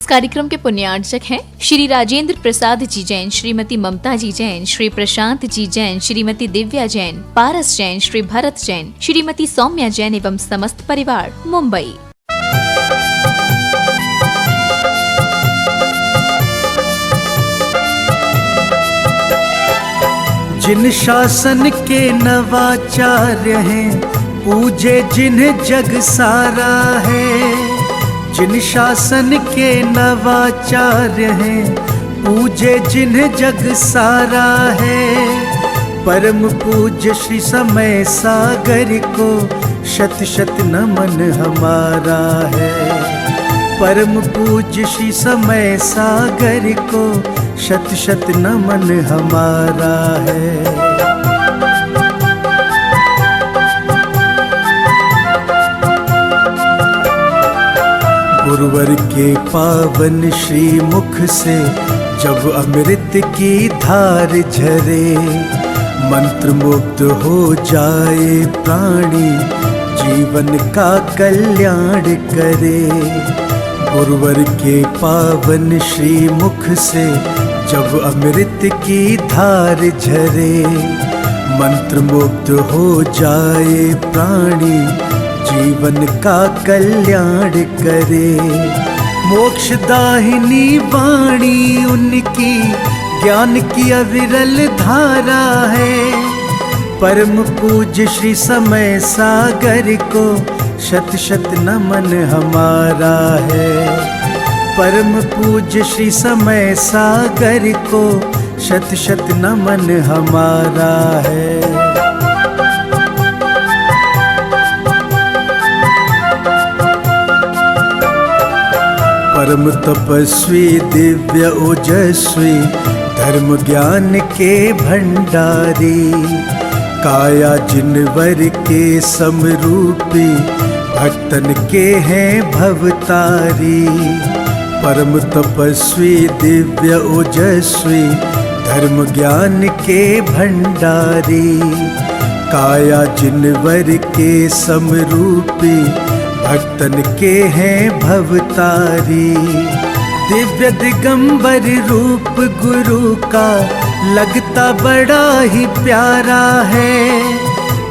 कार्यक्रम के पुण्यार्चक हैं श्री राजेंद्र प्रसाद जी जैन, श्रीमती ममता जी जैन, श्री प्रशांत जी जैन, श्रीमती दिव्या जैन, पारस जैन, श्री भरत जैन, श्रीमती सौम्या जैन एवं समस्त परिवार, मुंबई। जिन शासन के नवाचार्य हैं, पूजे जिन्हें जग सारा है। जिन शासन के नवाचार्य हैं, पूजे जिन्हें जग सारा है। परम पूज्य श्री समय सागर को शत शत नमन हमारा है। परम पूज्य श्री समय सागर को शत शत नमन हमारा है। गुरुवर के पावन श्री मुख से जब अमृत की धार झरे, मंत्र मुग्ध हो जाए प्राणी, जीवन का कल्याण करे। गुरुवर के पावन श्री मुख से जब अमृत की धार झरे, मंत्र मुग्ध हो जाए प्राणी, जीवन का कल्याण करे। मोक्षदाहिनी वाणी उनकी, ज्ञान की अविरल धारा है। परम पूज्य श्री समय सागर को शत शत नमन हमारा है। परम पूज्य श्री समय सागर को शत शत नमन हमारा है। परम तपस्वी दिव्य ओजस्वी, धर्म ज्ञान के भंडारी, काया जिनवर के समरूपी, भक्तन के हैं भवतारी। परम तपस्वी दिव्य ओजस्वी, धर्म ज्ञान के भंडारी, काया जिनवर के समरूपी, भक्तन के हैं भवतारी। दिव्य दिगंबर रूप गुरु का लगता बड़ा ही प्यारा है।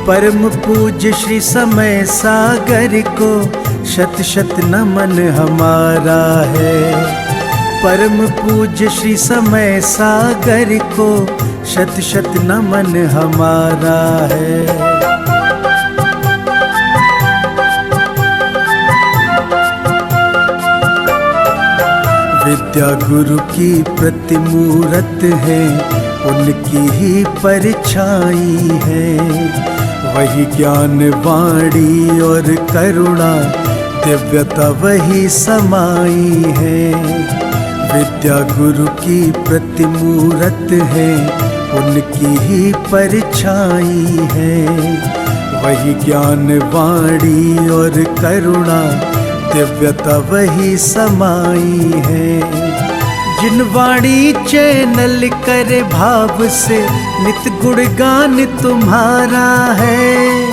परम पूज्य श्री समय सागर को शत शत नमन हमारा है। परम पूज्य श्री समय सागर को शत शत नमन हमारा है। विद्या गुरु की प्रतिमूरत है, उनकी ही परछाई है। वही ज्ञान वाणी और करुणा, दिव्यता वही समाई है। विद्या गुरु की प्रतिमूरत है, उनकी ही परछाई है। वही ज्ञान वाणी और करुणा, दिव्यता वही समाई है। जिन वाणी चैनल करे भाव से, नित गुणगान तुम्हारा है।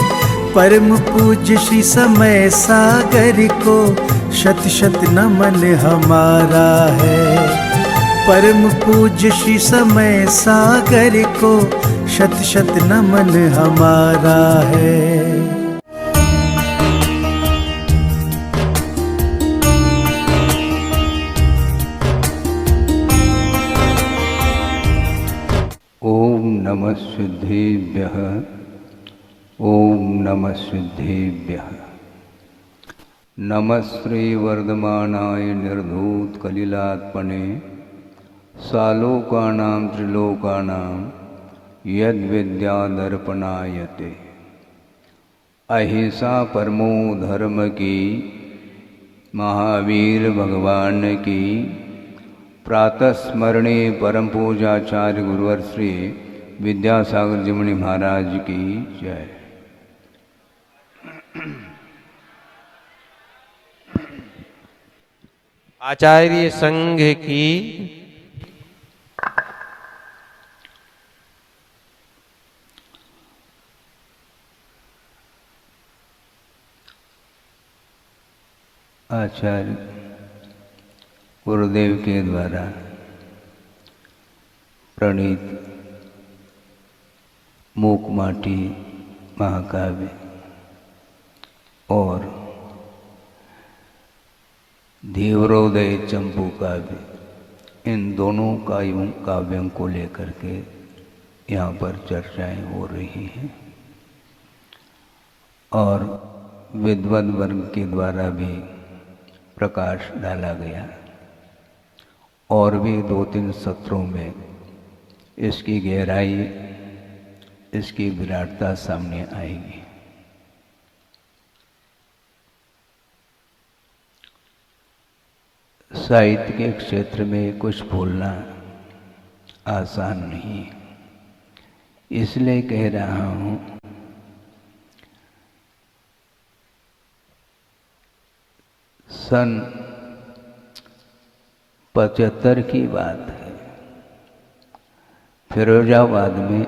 परम पूज्य श्री समय सागर को शत शत नमन हमारा है। परम पूज्य श्री समय सागर को शत शत नमन हमारा है। ओम नमः सिद्धेभ्यः, ओम नमः सिद्धेभ्यः। नमः श्री वर्धमानाय निर्धूत कलिलात्मने, सालोकानां त्रिलोकानां यद्विद्यादर्पणायते। अहिंसा परमो धर्म की, महावीर भगवान की। प्रातः स्मरणे परम पूजाचार्य गुरुवर श्री विद्यासागर जी मुनि महाराज की जय। आचार्य संघ की आचार्य गुरुदेव के द्वारा प्रणीत मूकमाटी महाकाव्य और धीवरोदय चंपू काव्य, इन दोनों काव्यों को लेकर के यहाँ पर चर्चाएं हो रही हैं और विद्वद वर्ग के द्वारा भी प्रकाश डाला गया और भी 2-3 सत्रों में इसकी गहराई, इसकी विराटता सामने आएगी। साहित्य के क्षेत्र में कुछ बोलना आसान नहीं, इसलिए कह रहा हूँ। सन 75 की बात है, फिरोजाबाद में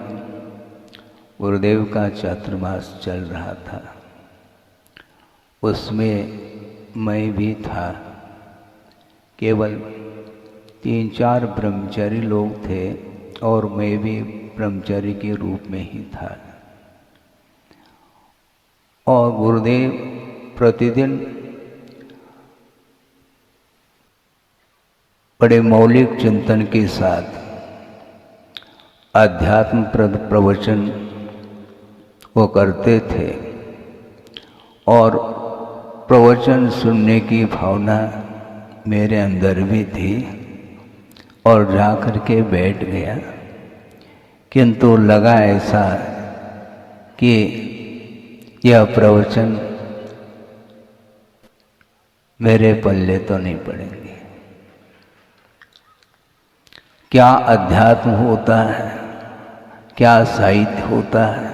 गुरुदेव का चातुर्मास चल रहा था। उसमें मैं भी था। केवल 3-4 ब्रह्मचारी लोग थे और मैं भी ब्रह्मचारी के रूप में ही था। और गुरुदेव प्रतिदिन बड़े मौलिक चिंतन के साथ अध्यात्म प्रवचन वो करते थे और प्रवचन सुनने की भावना मेरे अंदर भी थी और जा कर के बैठ गया। किंतु लगा ऐसा कि यह प्रवचन मेरे पल्ले तो नहीं पड़ेंगे। क्या अध्यात्म होता है, क्या साहित्य होता है,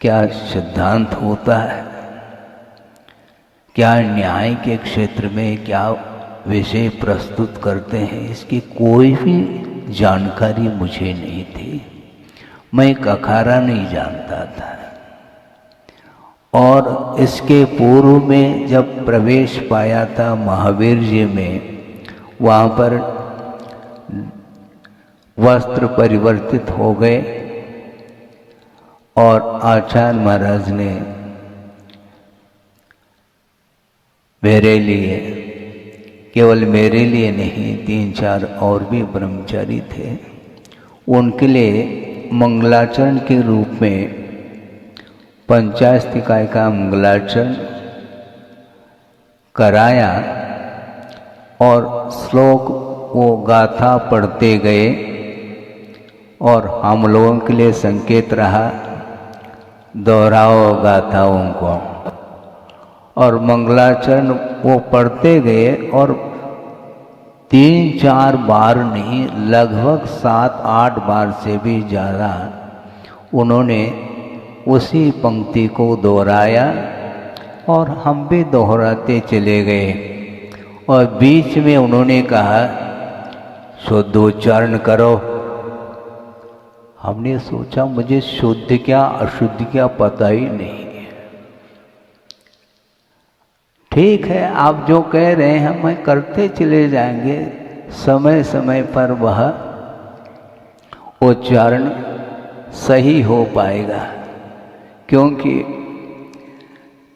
क्या सिद्धांत होता है, क्या न्याय के क्षेत्र में क्या विषय प्रस्तुत करते हैं, इसकी कोई भी जानकारी मुझे नहीं थी। मैं एक अखाड़ा नहीं जानता था। और इसके पूर्व में जब प्रवेश पाया था महावीर जी में, वहाँ पर वस्त्र परिवर्तित हो गए और आचार्य महाराज ने मेरे लिए, केवल मेरे लिए नहीं, 3-4 और भी ब्रह्मचारी थे, उनके लिए मंगलाचरण के रूप में पंचास्तिकाय का मंगलाचरण कराया और श्लोक वो गाथा पढ़ते गए और हम लोगों के लिए संकेत रहा, दोहराओ गाथाओं को। और मंगलाचरण वो पढ़ते गए और 3-4 बार नहीं, लगभग 7-8 बार से भी ज़्यादा उन्होंने उसी पंक्ति को दोहराया और हम भी दोहराते चले गए। और बीच में उन्होंने कहा, शुद्ध उच्चारण करो। हमने सोचा मुझे शुद्ध क्या अशुद्ध क्या पता ही नहीं। ठीक है, आप जो कह रहे हैं हम करते चले जाएंगे। समय समय पर वह उच्चारण सही हो पाएगा, क्योंकि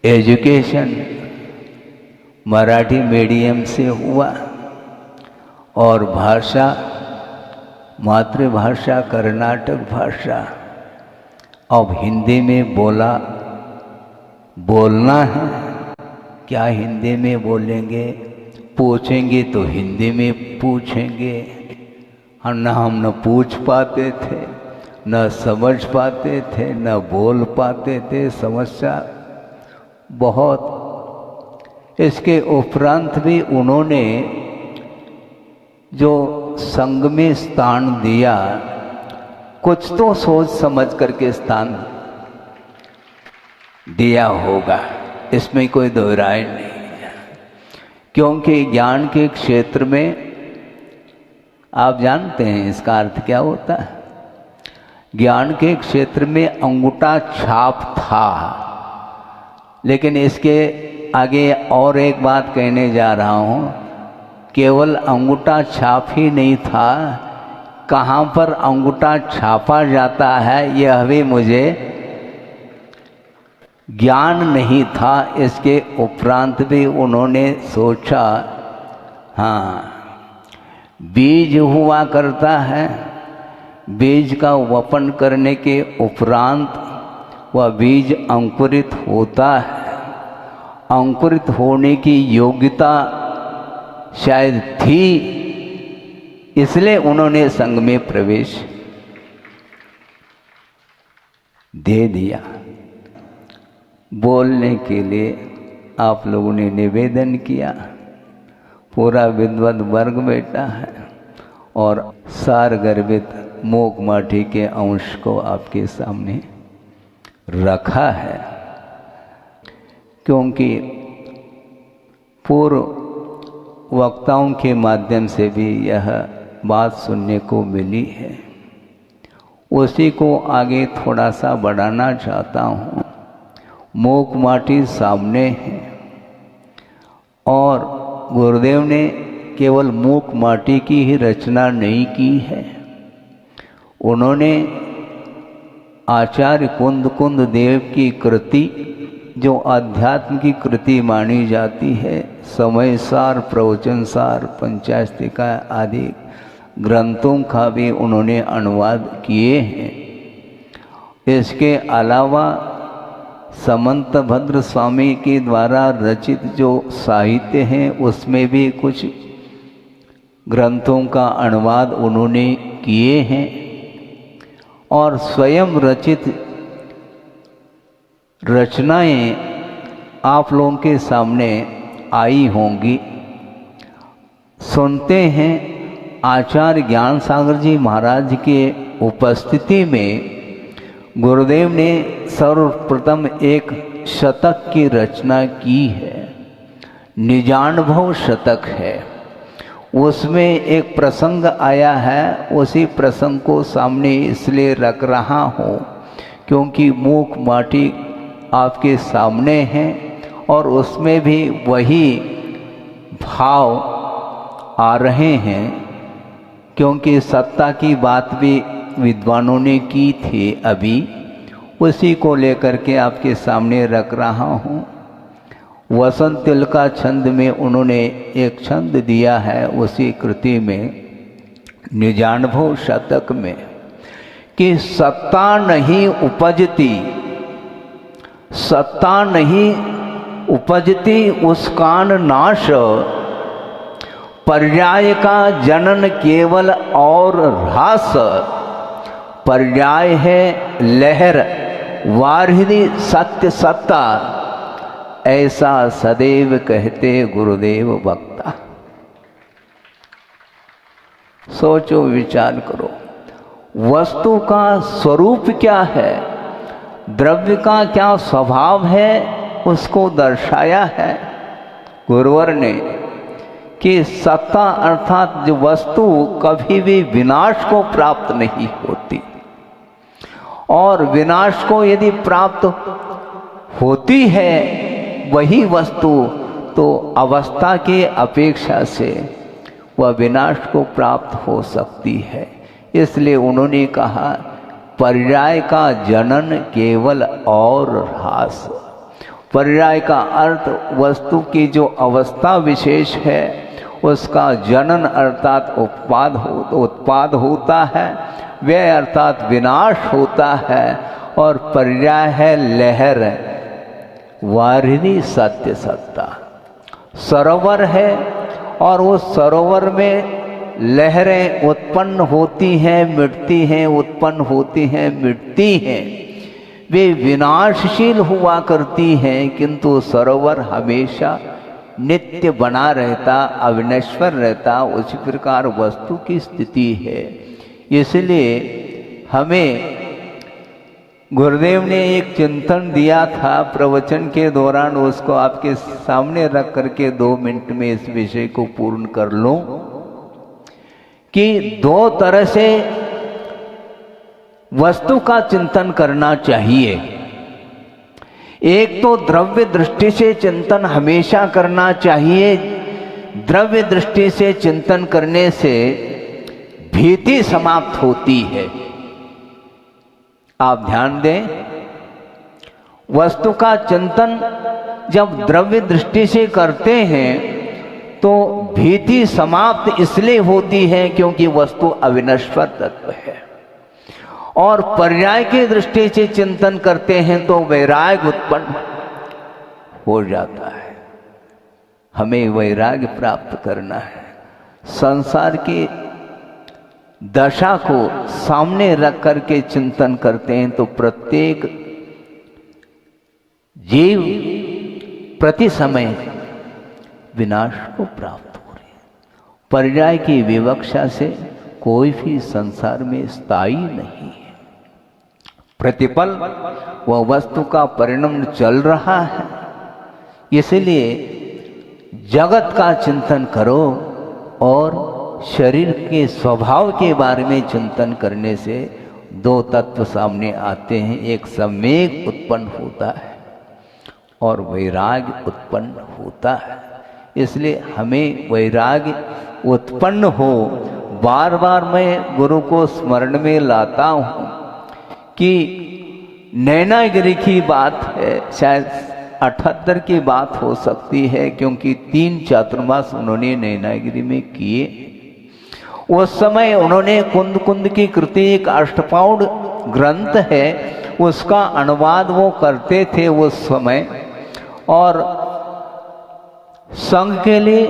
एजुकेशन मराठी मीडियम से हुआ और भाषा मातृभाषा कर्नाटक भाषा। अब हिंदी में बोलना है, क्या हिंदी में बोलेंगे? पूछेंगे तो हिंदी में पूछेंगे। हम न पूछ पाते थे, न समझ पाते थे, न बोल पाते थे। समस्या बहुत। इसके उपरांत भी उन्होंने जो संघ में स्थान दिया, कुछ तो सोच समझ करके स्थान दिया होगा, इसमें कोई दो राय नहीं है। क्योंकि ज्ञान के क्षेत्र में आप जानते हैं इसका अर्थ क्या होता है। ज्ञान के क्षेत्र में अंगूठा छाप था, लेकिन इसके आगे और एक बात कहने जा रहा हूँ। केवल अंगूठा छाप ही नहीं था, कहाँ पर अंगूठा छापा जाता है यह भी मुझे ज्ञान नहीं था। इसके उपरांत भी उन्होंने सोचा, हाँ बीज हुआ करता है, बीज का वपन करने के उपरांत वह बीज अंकुरित होता है। अंकुरित होने की योग्यता शायद थी, इसलिए उन्होंने संघ में प्रवेश दे दिया। बोलने के लिए आप लोगों ने निवेदन किया, पूरा विद्वत वर्ग बैठा है और सार गर्भित मूक माटी के अंश को आपके सामने रखा है, क्योंकि पूर्व वक्ताओं के माध्यम से भी यह बात सुनने को मिली है। उसी को आगे थोड़ा सा बढ़ाना चाहता हूँ। मूक माटी सामने है और गुरुदेव ने केवल मूक माटी की ही रचना नहीं की है, उन्होंने आचार्य कुंद देव की कृति जो अध्यात्म की कृति मानी जाती है, समय सार, प्रवचन सार, पंचास्तिका आदि ग्रंथों का भी उन्होंने अनुवाद किए हैं। इसके अलावा समंत भद्र स्वामी के द्वारा रचित जो साहित्य हैं उसमें भी कुछ ग्रंथों का अनुवाद उन्होंने किए हैं और स्वयं रचित रचनाएं आप लोगों के सामने आई होंगी। सुनते हैं आचार्य ज्ञान सागर जी महाराज के उपस्थिति में गुरुदेव ने सर्वप्रथम एक शतक की रचना की है, निजानुभव शतक है। उसमें एक प्रसंग आया है, उसी प्रसंग को सामने इसलिए रख रहा हूँ क्योंकि मूक माटी आपके सामने है और उसमें भी वही भाव आ रहे हैं, क्योंकि सत्ता की बात भी विद्वानों ने की थी अभी, उसी को लेकर के आपके सामने रख रहा हूँ। वसंत तिल का छंद में उन्होंने एक छंद दिया है उसी कृति में, निजानुभव शतक में, कि सत्ता नहीं उपजती, सत्ता नहीं उपजती उसकान नाश, पर्याय का जनन केवल और ह्रास, पर्याय है लहर वारिधि सत्य सत्ता, ऐसा सदैव कहते गुरुदेव वक्ता। सोचो, विचार करो, वस्तु का स्वरूप क्या है, द्रव्य का क्या स्वभाव है, उसको दर्शाया है गुरुवर ने कि सत्ता अर्थात जो वस्तु कभी भी विनाश को प्राप्त नहीं होती, और विनाश को यदि प्राप्त होती है वही वस्तु तो अवस्था के अपेक्षा से वह विनाश को प्राप्त हो सकती है। इसलिए उन्होंने कहा पर्याय का जनन केवल और ह्रास। पर्याय का अर्थ वस्तु की जो अवस्था विशेष है उसका जनन अर्थात उत्पाद होता है, व्यय अर्थात विनाश होता है, और पर्याय है लहर वारिधि सत्य सत्ता। सरोवर है और उस सरोवर में लहरें उत्पन्न होती हैं, मिटती हैं, उत्पन्न होती हैं, मिटती हैं, वे विनाशशील हुआ करती हैं, किंतु सरोवर हमेशा नित्य बना रहता, अविनश्वर रहता। उसी प्रकार वस्तु की स्थिति है। इसलिए हमें गुरुदेव ने एक चिंतन दिया था प्रवचन के दौरान, उसको आपके सामने रख करके 2 मिनट में इस विषय को पूर्ण कर लूं कि 2 तरह से वस्तु का चिंतन करना चाहिए। एक तो द्रव्य दृष्टि से चिंतन हमेशा करना चाहिए, द्रव्य दृष्टि से चिंतन करने से भीति समाप्त होती है। आप ध्यान दें, वस्तु का चिंतन जब द्रव्य दृष्टि से करते हैं तो भीति समाप्त इसलिए होती है क्योंकि वस्तु अविनश्वर तत्व है। और पर्याय की दृष्टि से चिंतन करते हैं तो वैराग्य उत्पन्न हो जाता है। हमें वैराग्य प्राप्त करना है। संसार की दशा को सामने रख करके चिंतन करते हैं तो प्रत्येक जीव प्रति समय विनाश को प्राप्त हो रही है। पर्याय की विवक्षा से कोई भी संसार में स्थायी नहीं है। प्रतिपल वह वस्तु का परिणाम चल रहा है। इसलिए जगत का चिंतन करो और शरीर के स्वभाव के बारे में चिंतन करने से दो तत्व सामने आते हैं। एक सम्यक उत्पन्न होता है और वैराग्य उत्पन्न होता है। इसलिए हमें वैराग्य उत्पन्न हो। बार बार मैं गुरु को स्मरण में लाता हूँ कि नैनागिरी की बात है, शायद 78 की बात हो सकती है, क्योंकि 3 चातुर्मास उन्होंने नैनागिरी में किए। उस समय उन्होंने कुंद कुंद की कृति एक अष्टपाउड ग्रंथ है, उसका अनुवाद वो करते थे उस समय। और संघ के लिए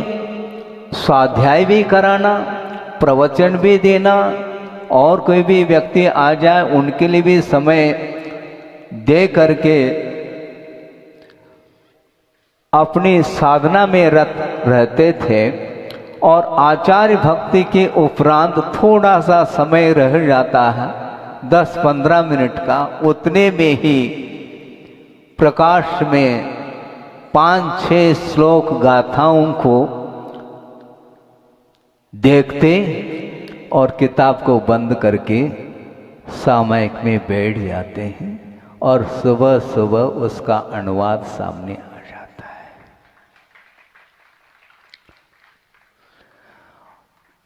स्वाध्याय भी कराना, प्रवचन भी देना, और कोई भी व्यक्ति आ जाए उनके लिए भी समय दे करके अपनी साधना में रत रहते थे। और आचार्य भक्ति के उपरांत थोड़ा सा समय रह जाता है, 10-15 मिनट का, उतने में ही प्रकाश में 5-6 श्लोक गाथाओं को देखते और किताब को बंद करके सामयिक में बैठ जाते हैं और सुबह सुबह उसका अनुवाद सामने आ जाता है।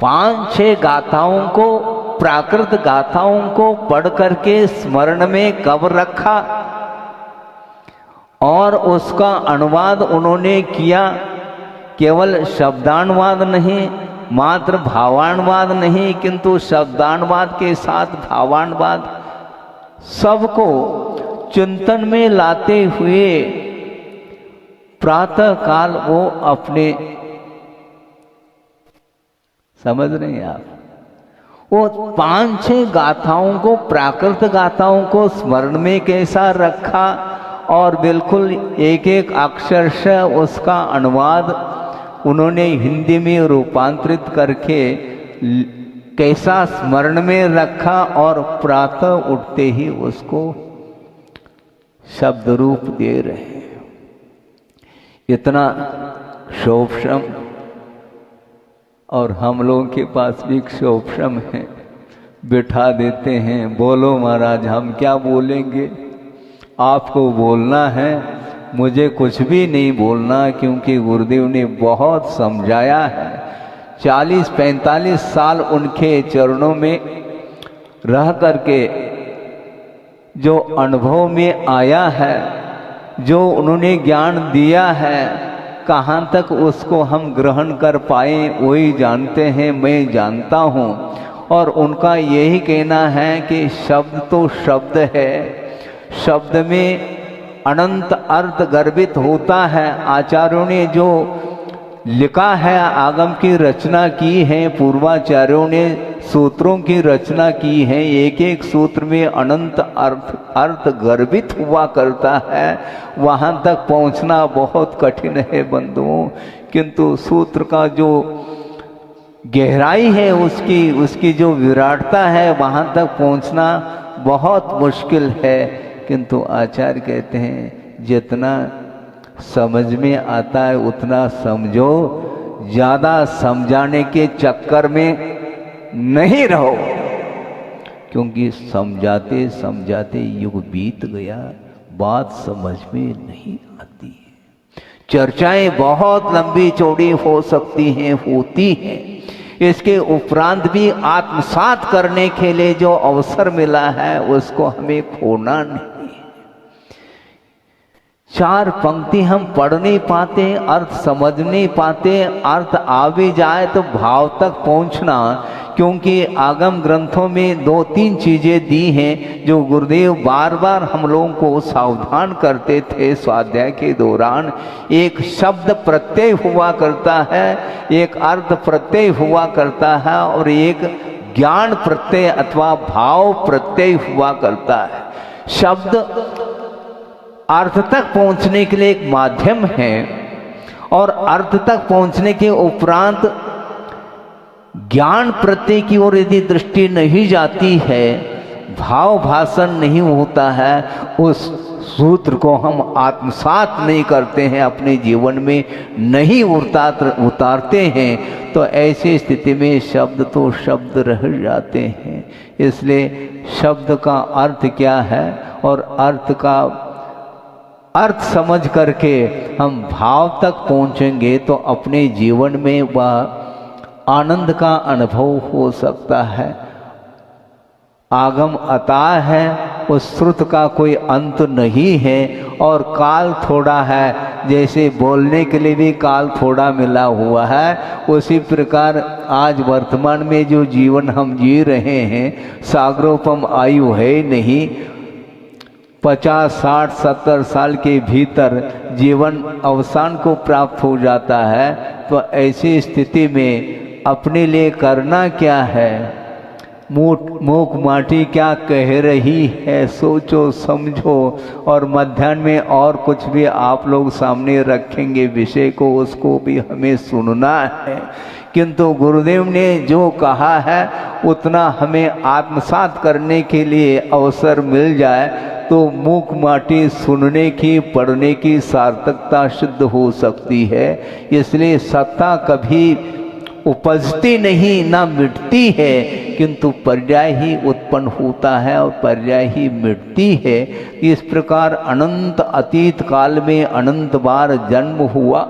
5-6 गाथाओं को, प्राकृत गाथाओं को पढ़ करके स्मरण में कब रखा और उसका अनुवाद उन्होंने किया। केवल शब्दानुवाद नहीं, मात्र भावानुवाद नहीं, किंतु शब्दानुवाद के साथ भावानुवाद सबको चिंतन में लाते हुए प्रातः काल वो अपने, समझ रहे हैं आप, वो 5-6 गाथाओं को, प्राकृत गाथाओं को स्मरण में कैसा रखा और बिल्कुल एक एक अक्षर से उसका अनुवाद उन्होंने हिंदी में रूपांतरित करके कैसा स्मरण में रखा और प्रातः उठते ही उसको शब्द रूप दे रहे हैं। इतना शोभशम, और हम लोगों के पास भी शोभशम है, बिठा देते हैं, बोलो महाराज, हम क्या बोलेंगे, आपको बोलना है, मुझे कुछ भी नहीं बोलना, क्योंकि गुरुदेव ने बहुत समझाया है। 40-45 साल उनके चरणों में रह करके जो अनुभव में आया है, जो उन्होंने ज्ञान दिया है, कहाँ तक उसको हम ग्रहण कर पाए वही जानते हैं, मैं जानता हूँ। और उनका यही कहना है कि शब्द तो शब्द है, शब्द में अनंत अर्थ गर्भित होता है। आचार्यों ने जो लिखा है, आगम की रचना की है, पूर्वाचार्यों ने सूत्रों की रचना की है, एक एक सूत्र में अनंत अर्थ गर्भित हुआ करता है। वहाँ तक पहुँचना बहुत कठिन है बंधुओं, किंतु सूत्र का जो गहराई है, उसकी जो विराटता है, वहाँ तक पहुँचना बहुत मुश्किल है। किंतु आचार्य कहते हैं जितना समझ में आता है उतना समझो, ज़्यादा समझाने के चक्कर में नहीं रहो, क्योंकि समझाते समझाते युग बीत गया, बात समझ में नहीं आती है। चर्चाएं बहुत लंबी चौड़ी हो सकती हैं, होती हैं। इसके उपरांत भी आत्मसात करने के लिए जो अवसर मिला है उसको हमें खोना नहीं। चार पंक्ति हम पढ़ नहीं पाते, अर्थ समझ नहीं पाते, अर्थ आ भी जाए तो भाव तक पहुंचना, क्योंकि आगम ग्रंथों में 2-3 चीजें दी हैं जो गुरुदेव बार बार हम लोगों को सावधान करते थे स्वाध्याय के दौरान। एक शब्द प्रत्यय हुआ करता है, एक अर्थ प्रत्यय हुआ करता है और एक ज्ञान प्रत्यय अथवा भाव प्रत्यय हुआ करता है। शब्द अर्थ तक पहुंचने के लिए एक माध्यम है और अर्थ तक पहुंचने के उपरांत ज्ञान प्रत्यय की ओर यदि दृष्टि नहीं जाती है, भाव भाषण नहीं होता है, उस सूत्र को हम आत्मसात नहीं करते हैं, अपने जीवन में नहीं उतारते हैं, तो ऐसी स्थिति में शब्द तो शब्द रह जाते हैं। इसलिए शब्द का अर्थ क्या है और अर्थ का अर्थ समझ करके हम भाव तक पहुंचेंगे तो अपने जीवन में वह आनंद का अनुभव हो सकता है। आगम अताः है, उस श्रुत का कोई अंत नहीं है और काल थोड़ा है, जैसे बोलने के लिए भी काल थोड़ा मिला हुआ है, उसी प्रकार आज वर्तमान में जो जीवन हम जी रहे हैं, सागरोपम आयु है नहीं। 50, 60, 70 साल के भीतर जीवन अवसान को प्राप्त हो जाता है। तो ऐसी स्थिति में अपने लिए करना क्या है? मूक माटी क्या कह रही है, सोचो समझो। और मध्याह्न में और कुछ भी आप लोग सामने रखेंगे विषय को, उसको भी हमें सुनना है। किंतु गुरुदेव ने जो कहा है उतना हमें आत्मसात करने के लिए अवसर मिल जाए तो मूक माटी सुनने की, पढ़ने की सार्थकता सिद्ध हो सकती है। इसलिए सत्ता कभी उपजती नहीं, ना मिटती है, किंतु पर्याय ही उत्पन्न होता है और पर्याय ही मिटती है। इस प्रकार अनंत अतीत काल में अनंत बार जन्म हुआ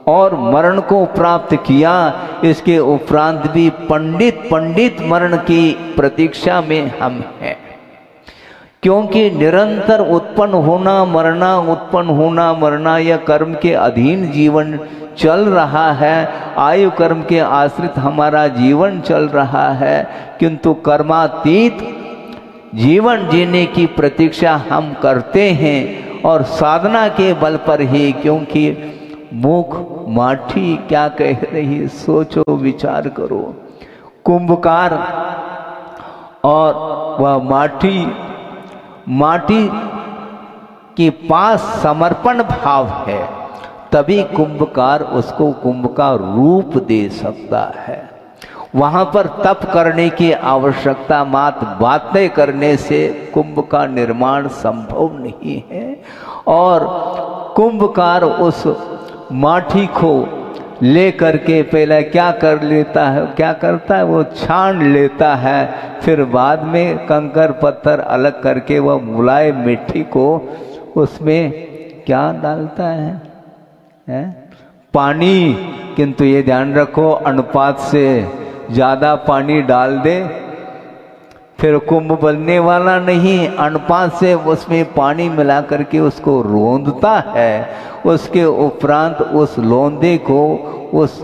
और मरण को प्राप्त किया। इसके उपरांत भी पंडित मरण की प्रतीक्षा में हम हैं, क्योंकि निरंतर उत्पन्न होना मरना यह कर्म के अधीन जीवन चल रहा है। आयु कर्म के आश्रित हमारा जीवन चल रहा है, किंतु कर्मातीत जीवन जीने की प्रतीक्षा हम करते हैं और साधना के बल पर ही। क्योंकि मूक माटी क्या कह रही, सोचो विचार करो। कुंभकार और वह माटी के पास समर्पण भाव है, तभी कुंभकार उसको कुंभ का रूप दे सकता है। वहां पर तप करने की आवश्यकता, मात्र बातें करने से कुंभ का निर्माण संभव नहीं है। और कुंभकार उस माटी को ले करके पहले क्या करता है, वो छान लेता है, फिर बाद में कंकर पत्थर अलग करके वह मुलायम मिट्टी को उसमें क्या डालता है? पानी। किंतु ये ध्यान रखो, अनुपात से ज़्यादा पानी डाल दे फिर कुंभ बनने वाला नहीं। अनुपात से उसमें पानी मिला करके उसको रोंदता है। उसके उपरांत उस लोंदे को उस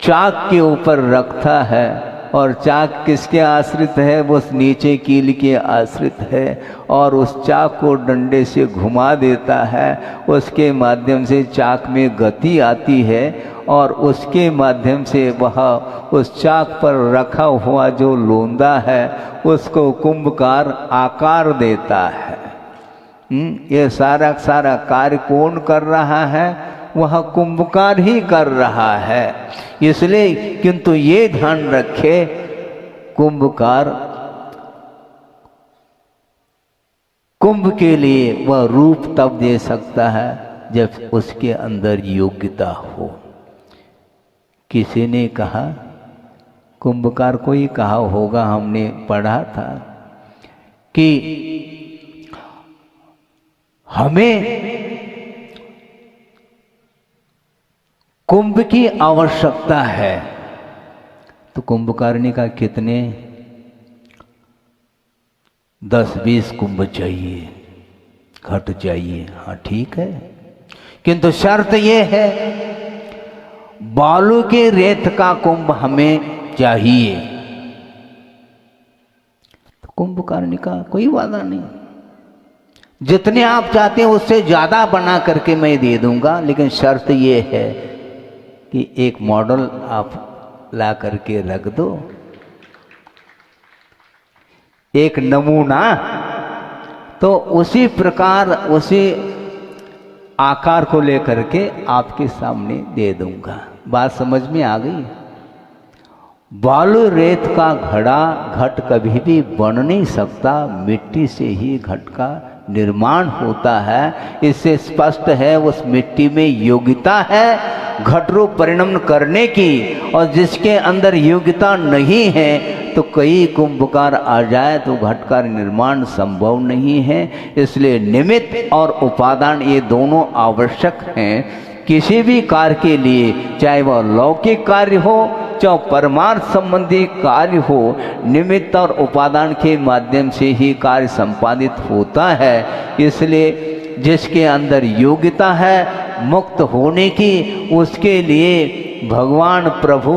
चाक के ऊपर रखता है, और चाक किसके आश्रित है? उस नीचे कील के आश्रित है। और उस चाक को डंडे से घुमा देता है, उसके माध्यम से चाक में गति आती है और उसके माध्यम से वह उस चाक पर रखा हुआ जो लोंदा है उसको कुंभकार आकार देता है। ये सारा कार्य कौन कर रहा है? वह कुंभकार ही कर रहा है। इसलिए किंतु ये ध्यान रखे, कुंभकार कुंभ के लिए वह रूप तब दे सकता है जब उसके अंदर योग्यता हो। किसी ने कहा, कुंभकार को ही कहा होगा, हमने पढ़ा था कि हमें कुंभ की आवश्यकता है, तो कुंभकारिणी का कितने 10-20 कुंभ चाहिए, घट चाहिए। हाँ ठीक है, किंतु शर्त ये है बालू के रेत का कुंभ हमें चाहिए। तो कुंभकारिणी का कोई वादा नहीं, जितने आप चाहते हैं उससे ज्यादा बना करके मैं दे दूंगा, लेकिन शर्त ये है कि एक मॉडल आप ला करके रख दो, एक नमूना, तो उसी प्रकार उसी आकार को लेकर के आपके सामने दे दूंगा। बात समझ में आ गई? बालू रेत का घड़ा घट कभी भी बन नहीं सकता, मिट्टी से ही घट का निर्माण होता है। इससे स्पष्ट है उस मिट्टी में योग्यता है घट रूप परिणमन करने की, और जिसके अंदर योग्यता नहीं है तो कई कुंभकार आ जाए तो घट का निर्माण संभव नहीं है। इसलिए निमित्त और उपादान ये दोनों आवश्यक हैं किसी भी कार्य के लिए, चाहे वह लौकिक कार्य हो चाहे परमार्थ संबंधी कार्य हो। निमित्त और उपादान के माध्यम से ही कार्य संपादित होता है। इसलिए जिसके अंदर योग्यता है मुक्त होने की, उसके लिए भगवान प्रभु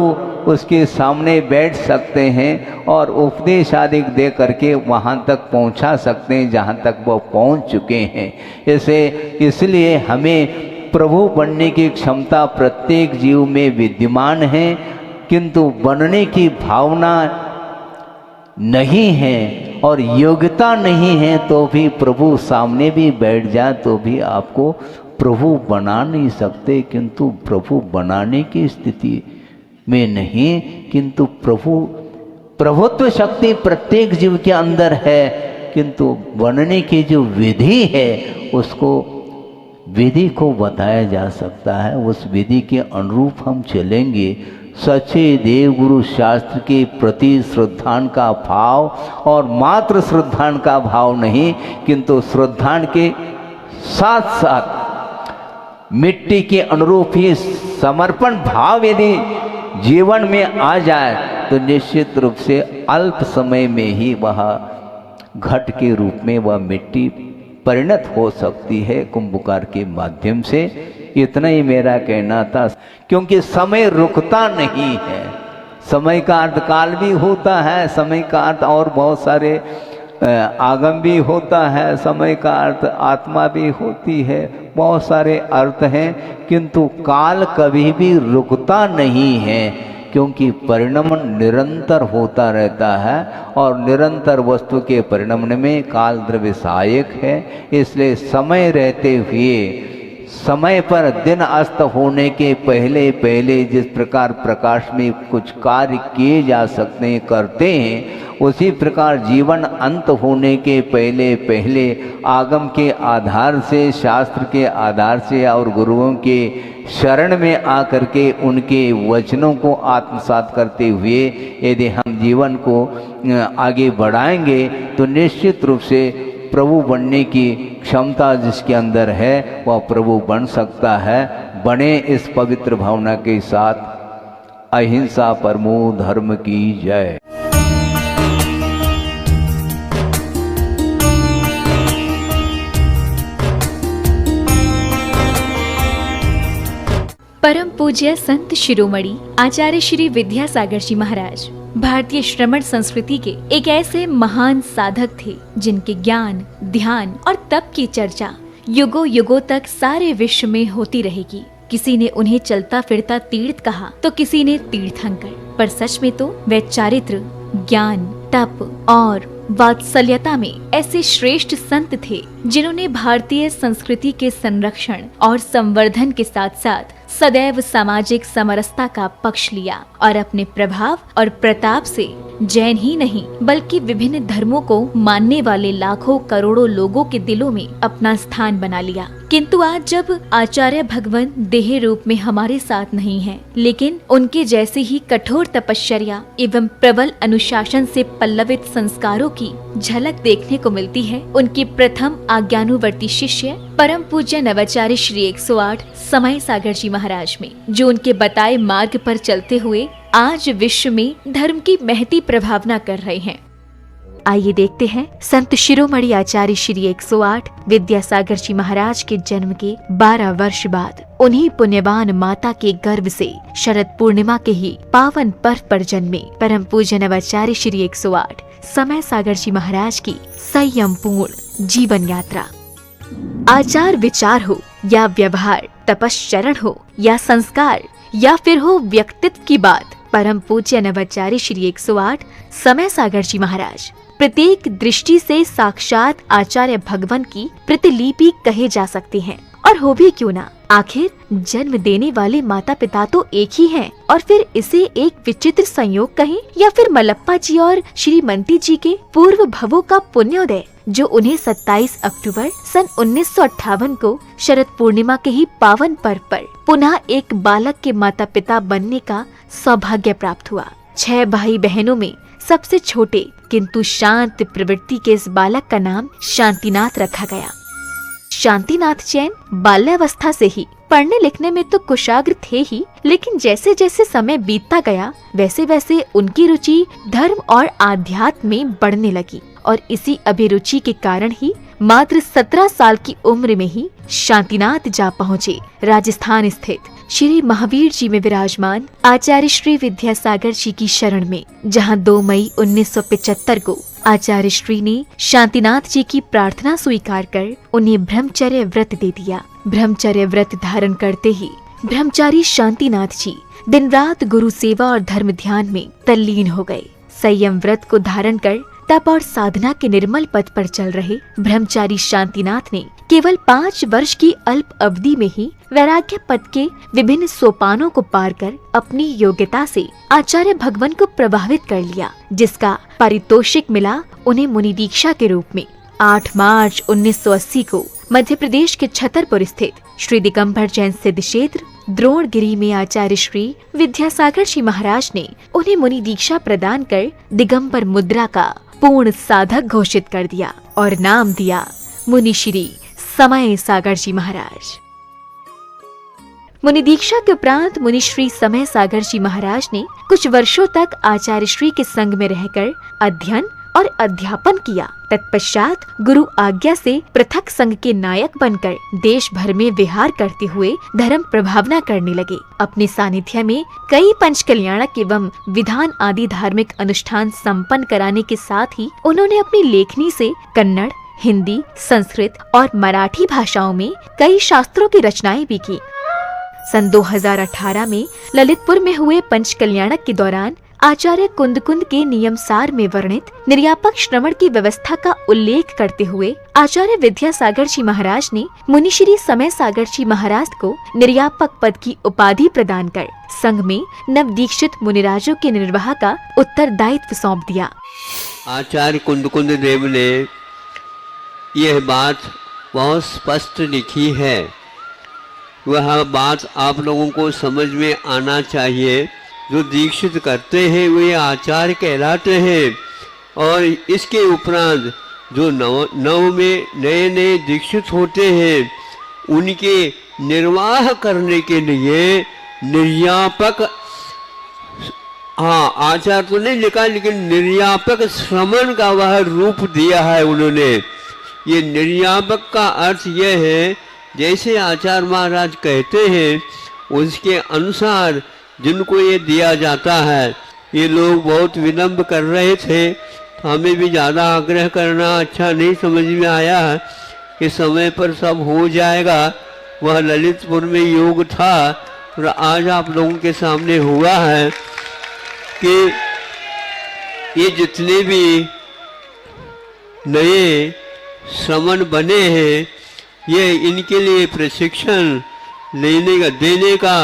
उसके सामने बैठ सकते हैं और उपदेश आदि दे करके वहाँ तक पहुँचा सकते हैं जहाँ तक वो पहुँच चुके हैं। इसलिए हमें प्रभु बनने की क्षमता प्रत्येक जीव में विद्यमान है, किंतु बनने की भावना नहीं है और योग्यता नहीं है, तो भी प्रभु सामने भी बैठ जाए तो भी आपको प्रभु बना नहीं सकते। किंतु प्रभु बनाने की स्थिति में नहीं, किंतु प्रभुत्व शक्ति प्रत्येक जीव के अंदर है, किंतु बनने की जो विधि है उसको विधि को बताया जा सकता है। उस विधि के अनुरूप हम चलेंगे। सच्चे देव गुरु शास्त्र के प्रति श्रद्धान का भाव, और मात्र श्रद्धान का भाव नहीं, किंतु श्रद्धान के साथ साथ मिट्टी के अनुरूप ही समर्पण भाव यदि जीवन में आ जाए तो निश्चित रूप से अल्प समय में ही वह घट के रूप में वह मिट्टी परिणत हो सकती है कुंभकार के माध्यम से। इतना ही मेरा कहना था, क्योंकि समय रुकता नहीं है। समय का अर्थ काल भी होता है, समय का अर्थ और बहुत सारे आगम भी होता है, समय का अर्थ आत्मा भी होती है, बहुत सारे अर्थ हैं, किंतु काल कभी भी रुकता नहीं है, क्योंकि परिणमन निरंतर होता रहता है और निरंतर वस्तु के परिणमन में काल द्रव्य सहायक है। इसलिए समय रहते हुए, समय पर दिन अस्त होने के पहले पहले जिस प्रकार प्रकाश में कुछ कार्य किए जा सकते हैं, करते हैं, उसी प्रकार जीवन अंत होने के पहले पहले आगम के आधार से, शास्त्र के आधार से और गुरुओं के शरण में आकर के उनके वचनों को आत्मसात करते हुए यदि हम जीवन को आगे बढ़ाएंगे तो निश्चित रूप से प्रभु बनने की क्षमता जिसके अंदर है वह प्रभु बन सकता है। बने इस पवित्र भावना के साथ। अहिंसा परमो धर्म की जय। परम पूज्य संत शिरोमणि आचार्य श्री विद्यासागर जी महाराज भारतीय श्रमण संस्कृति के एक ऐसे महान साधक थे जिनके ज्ञान, ध्यान और तप की चर्चा युगों युगों तक सारे विश्व में होती रहेगी। किसी ने उन्हें चलता फिरता तीर्थ कहा तो किसी ने तीर्थंकर, पर सच में तो वे चारित्र, ज्ञान, तप और वात्सल्यता में ऐसे श्रेष्ठ संत थे जिन्होंने भारतीय संस्कृति के संरक्षण और संवर्धन के साथ साथ सदैव सामाजिक समरसता का पक्ष लिया और अपने प्रभाव और प्रताप से जैन ही नहीं बल्कि विभिन्न धर्मों को मानने वाले लाखों करोड़ों लोगों के दिलों में अपना स्थान बना लिया। किंतु आज जब आचार्य भगवान देह रूप में हमारे साथ नहीं हैं, लेकिन उनके जैसे ही कठोर तपश्चर्या एवं प्रबल अनुशासन से पल्लवित संस्कारों की झलक देखने को मिलती है, उनके प्रथम आज्ञानुवर्ती शिष्य परम पूज्य नवाचार्य श्री 108 समय सागर जी महाराज में, जो उनके बताए मार्ग पर चलते हुए आज विश्व में धर्म की महती प्रभावना कर रहे हैं। आइए देखते हैं संत शिरोमणि आचार्य श्री 108 विद्यासागर जी महाराज के जन्म के 12 वर्ष बाद उन्हीं पुण्यवान माता के गर्भ से शरद पूर्णिमा के ही पावन पर्व पर जन्मे परम पूज्य नवाचार्य श्री 108 समय सागर जी महाराज की संयम पूर्ण जीवन यात्रा। आचार विचार हो या व्यवहार, तपश्चरण हो या संस्कार या फिर हो व्यक्तित्व की बात, परम पूज्य नवाचार्य श्री 108 समय सागर जी महाराज प्रत्येक दृष्टि से साक्षात आचार्य भगवान की प्रतिलिपि कहे जा सकते हैं। और हो भी क्यों ना, आखिर जन्म देने वाले माता पिता तो एक ही हैं, और फिर इसे एक विचित्र संयोग कहें या फिर मलप्पा जी और श्रीमती जी के पूर्व भवों का पुण्योदय, जो उन्हें 27 अक्टूबर सन 1958 को शरद पूर्णिमा के ही पावन पर्व पर पुनः एक बालक के माता पिता बनने का सौभाग्य प्राप्त हुआ। 6 भाई बहनों में सबसे छोटे किंतु शांत प्रवृत्ति के इस बालक का नाम शांतिनाथ रखा गया। शांतिनाथ जैन बाल्यावस्था से ही पढ़ने लिखने में तो कुशाग्र थे ही, लेकिन जैसे जैसे समय बीतता गया वैसे वैसे उनकी रुचि धर्म और आध्यात्म में बढ़ने लगी, और इसी अभिरुचि के कारण ही मात्र 17 साल की उम्र में ही शांतिनाथ जा पहुँचे राजस्थान स्थित श्री महावीर जी में विराजमान आचार्य श्री विद्यासागर जी की शरण में, जहां 2 मई 1975 को आचार्य श्री ने शांतिनाथ जी की प्रार्थना स्वीकार कर उन्हें ब्रह्मचर्य व्रत दे दिया। ब्रह्मचर्य व्रत धारण करते ही ब्रह्मचारी शांतिनाथ जी दिन रात गुरु सेवा और धर्म ध्यान में तल्लीन हो गए। संयम व्रत को धारण कर तप और साधना के निर्मल पथ पर चल रहे ब्रह्मचारी शांतिनाथ ने केवल 5 वर्ष की अल्प अवधि में ही वैराग्य पद के विभिन्न सोपानों को पार कर अपनी योग्यता से आचार्य भगवान को प्रभावित कर लिया, जिसका पारितोषिक मिला उन्हें मुनि दीक्षा के रूप में। 8 मार्च 1980 को मध्य प्रदेश के छतरपुर स्थित श्री दिगंबर जैन सिद्ध क्षेत्र द्रोणगिरी में आचार्य श्री विद्यासागर जी महाराज ने उन्हें मुनि दीक्षा प्रदान कर दिगंबर मुद्रा का पूर्ण साधक घोषित कर दिया और नाम दिया मुनि श्री समय सागर जी महाराज। मुनि दीक्षा के उपरांत मुनि श्री समय सागर जी महाराज ने कुछ वर्षों तक आचार्य श्री के संग में रहकर अध्ययन और अध्यापन किया। तत्पश्चात गुरु आज्ञा से पृथक संघ के नायक बनकर देश भर में विहार करते हुए धर्म प्रभावना करने लगे। अपने सानिध्य में कई पंच कल्याणक एवं विधान आदि धार्मिक अनुष्ठान संपन्न कराने के साथ ही उन्होंने अपनी लेखनी से कन्नड़, हिंदी, संस्कृत और मराठी भाषाओं में कई शास्त्रों की रचनाएं भी की। सन 2018 में ललितपुर में हुए पंच कल्याणक के दौरान आचार्य कुंद के नियम सार में वर्णित निर्यापक श्रवण की व्यवस्था का उल्लेख करते हुए आचार्य विद्यासागर जी महाराज ने मुनि श्री समय सागर जी महाराज को निर्यापक पद की उपाधि प्रदान कर संघ में नव दीक्षित मुनिराजों के निर्वाह का उत्तरदायित्व सौंप दिया। आचार्य कुंद देव ने यह बात बहुत स्पष्ट लिखी है, वह बात आप लोगों को समझ में आना चाहिए। जो दीक्षित करते हैं वे आचार्य कहलाते हैं, और इसके उपरांत जो नव में नए दीक्षित होते हैं उनके निर्वाह करने के लिए निर्यापक, हाँ आचार्य तो नहीं लिखा लेकिन निर्यापक श्रमण का वह रूप दिया है उन्होंने। ये निर्यापक का अर्थ यह है जैसे आचार्य महाराज कहते हैं उसके अनुसार जिनको ये दिया जाता है। ये लोग बहुत विलम्ब कर रहे थे, तो हमें भी ज़्यादा आग्रह करना अच्छा नहीं समझ में आया कि समय पर सब हो जाएगा। वह ललितपुर में योग था और आज आप लोगों के सामने हुआ है कि ये जितने भी नए श्रमण बने हैं ये इनके लिए प्रशिक्षण देने का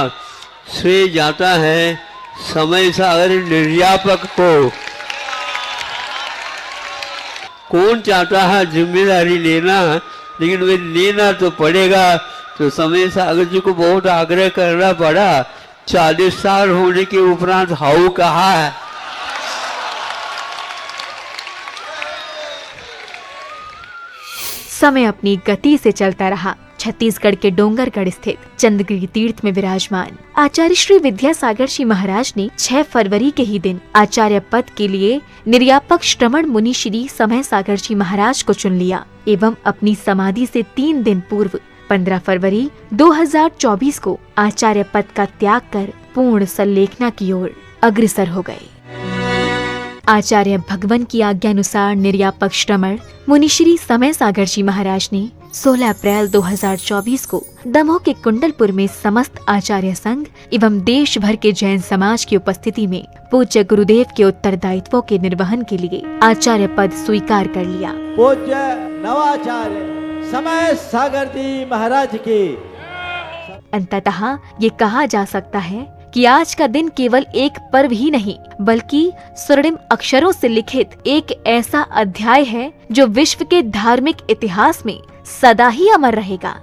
श्रेय जाता है समय सागर निर्यापक को। कौन चाहता है जिम्मेदारी लेना लेकिन वे लेना तो पड़ेगा। तो समय सागर जी को बहुत आग्रह करना पड़ा। 40 साल होने के उपरांत हाउ कहा है। समय अपनी गति से चलता रहा। छत्तीसगढ़ के डोंगरगढ़ स्थित चंद्रगिरी तीर्थ में विराजमान आचार्य श्री विद्यासागर जी महाराज ने 6 फरवरी के ही दिन आचार्य पद के लिए निर्यापक श्रमण मुनि श्री समय सागर जी महाराज को चुन लिया एवं अपनी समाधि से 3 दिन पूर्व 15 फरवरी 2024 को आचार्य पद का त्याग कर पूर्ण संलेखना की ओर अग्रसर हो गए। आचार्य भगवान की आज्ञा अनुसार निर्यापक श्रमण मुनिश्री समय सागर जी महाराज ने 16 अप्रैल 2024 को दमोह के कुंडलपुर में समस्त आचार्य संघ एवं देश भर के जैन समाज की उपस्थिति में पूज्य गुरुदेव के उत्तरदायित्वों के निर्वहन के लिए आचार्य पद स्वीकार कर लिया। पूज्य नवाचार्य समय सागर जी महाराज की। अंततः ये कहा जा सकता है कि आज का दिन केवल एक पर्व ही नहीं बल्कि स्वर्णिम अक्षरों से लिखित एक ऐसा अध्याय है जो विश्व के धार्मिक इतिहास में सदा ही अमर रहेगा।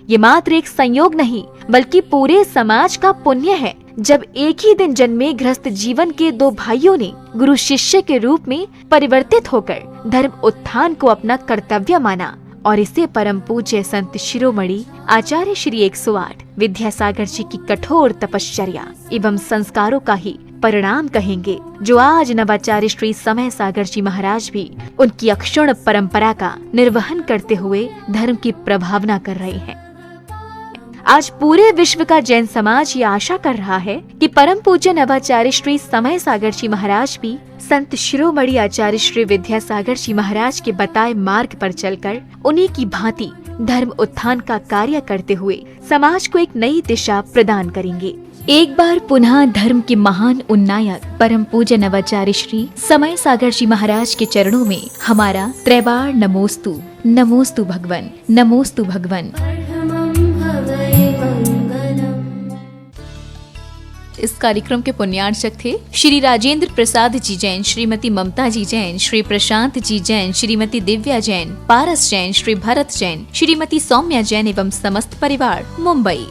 ये मात्र एक संयोग नहीं बल्कि पूरे समाज का पुण्य है जब एक ही दिन जन्मे गृहस्थ जीवन के 2 भाइयों ने गुरु शिष्य के रूप में परिवर्तित होकर धर्म उत्थान को अपना कर्तव्य माना और इसे परम पूज्य संत शिरोमणि आचार्य श्री 108 विद्यासागर जी की कठोर तपश्चर्या एवं संस्कारों का ही परिणाम कहेंगे, जो आज नवाचार्य श्री समय सागर जी महाराज भी उनकी अक्षुण्ण परंपरा का निर्वहन करते हुए धर्म की प्रभावना कर रहे हैं। आज पूरे विश्व का जैन समाज ये आशा कर रहा है कि परम पूज्य नवाचार्य श्री समय सागर जी महाराज भी संत शिरोमणि आचार्य श्री विद्यासागर जी महाराज के बताए मार्ग पर चलकर उन्हीं की भांति धर्म उत्थान का कार्य करते हुए समाज को एक नई दिशा प्रदान करेंगे। एक बार पुनः धर्म के महान उन्नायक परम पूज्य नवाचार्य श्री समय सागर जी महाराज के चरणों में हमारा त्रैबार नमोस्तु। नमोस्तु भगवन, नमोस्तु भगवन। इस कार्यक्रम के पुण्यार्चक थे श्री राजेंद्र प्रसाद जी जैन, श्रीमती ममता जी जैन, श्री प्रशांत जी जैन, श्रीमती दिव्या जैन, पारस जैन, श्री भरत जैन, श्रीमती सौम्या जैन एवं समस्त परिवार, मुंबई।